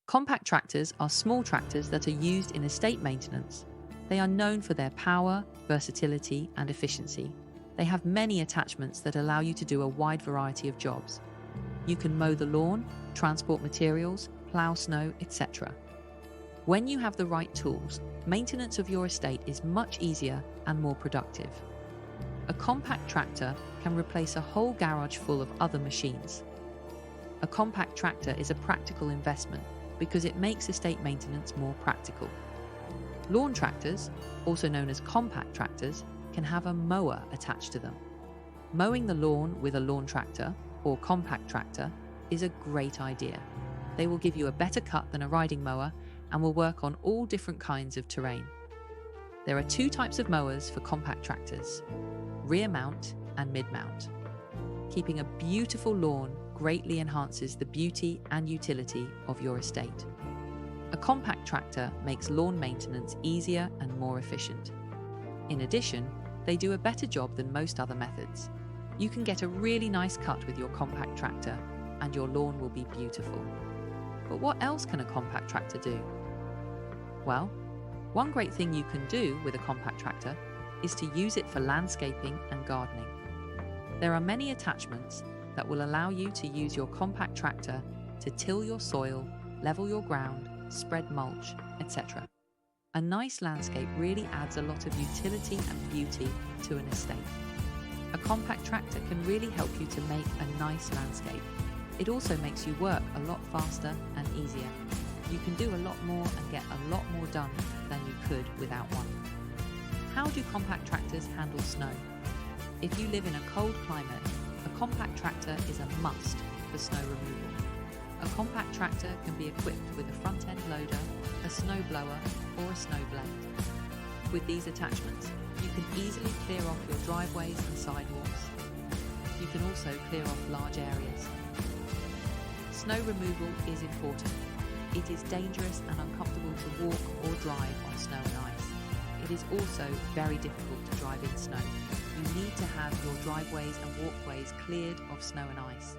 Compact tractors are small tractors that are used in estate maintenance. They are known for their power, versatility, and efficiency. They have many attachments that allow you to do a wide variety of jobs. You can mow the lawn, transport materials, plough snow, etc. When you have the right tools, maintenance of your estate is much easier and more productive. A compact tractor can replace a whole garage full of other machines. A compact tractor is a practical investment because it makes estate maintenance more practical. Lawn tractors, also known as compact tractors, can have a mower attached to them. Mowing the lawn with a lawn tractor or compact tractor is a great idea. They will give you a better cut than a riding mower and will work on all different kinds of terrain. There are two types of mowers for compact tractors: rear mount and mid mount. Keeping a beautiful lawn greatly enhances the beauty and utility of your estate. A compact tractor makes lawn maintenance easier and more efficient. In addition, they do a better job than most other methods. You can get a really nice cut with your compact tractor, and your lawn will be beautiful. But what else can a compact tractor do? Well, one great thing you can do with a compact tractor is to use it for landscaping and gardening. There are many attachments that will allow you to use your compact tractor to till your soil, level your ground, spread mulch, etc. A nice landscape really adds a lot of utility and beauty to an estate. A compact tractor can really help you to make a nice landscape. It also makes you work a lot faster and easier. You can do a lot more and get a lot more done than you could without one. How do compact tractors handle snow? If you live in a cold climate, a compact tractor is a must for snow removal. A compact tractor can be equipped with a front-end loader, a snow blower, or a snow blade. With these attachments, you can easily clear off your driveways and sidewalks. You can also clear off large areas. Snow removal is important. It is dangerous and uncomfortable to walk or drive on snow and ice. It is also very difficult to drive in snow. You need to have your driveways and walkways cleared of snow and ice.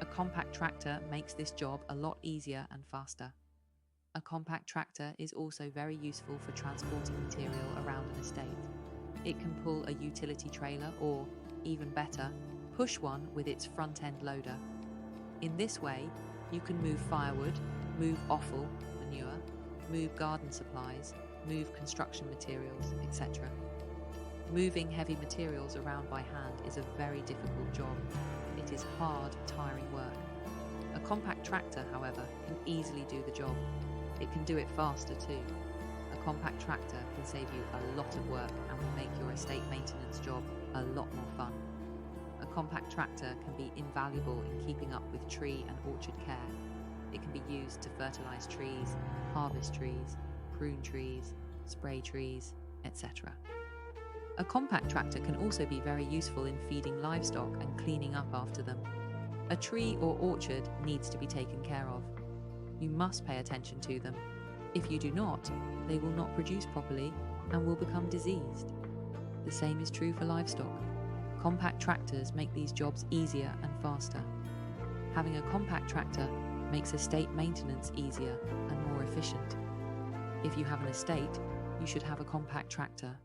A compact tractor makes this job a lot easier and faster. A compact tractor is also very useful for transporting material around an estate. It can pull a utility trailer or, even better, push one with its front-end loader. In this way, you can move firewood, move offal, manure, move garden supplies, move construction materials, etc. Moving heavy materials around by hand is a very difficult job. It is hard, tiring work. A compact tractor, however, can easily do the job. It can do it faster too. A compact tractor can save you a lot of work and will make your estate maintenance job a lot more fun. A compact tractor can be invaluable in keeping up with tree and orchard care. It can be used to fertilize trees, harvest trees, prune trees, spray trees, etc. A compact tractor can also be very useful in feeding livestock and cleaning up after them. A tree or orchard needs to be taken care of. You must pay attention to them. If you do not, they will not produce properly and will become diseased. The same is true for livestock. Compact tractors make these jobs easier and faster. Having a compact tractor makes estate maintenance easier and more efficient. If you have an estate, you should have a compact tractor.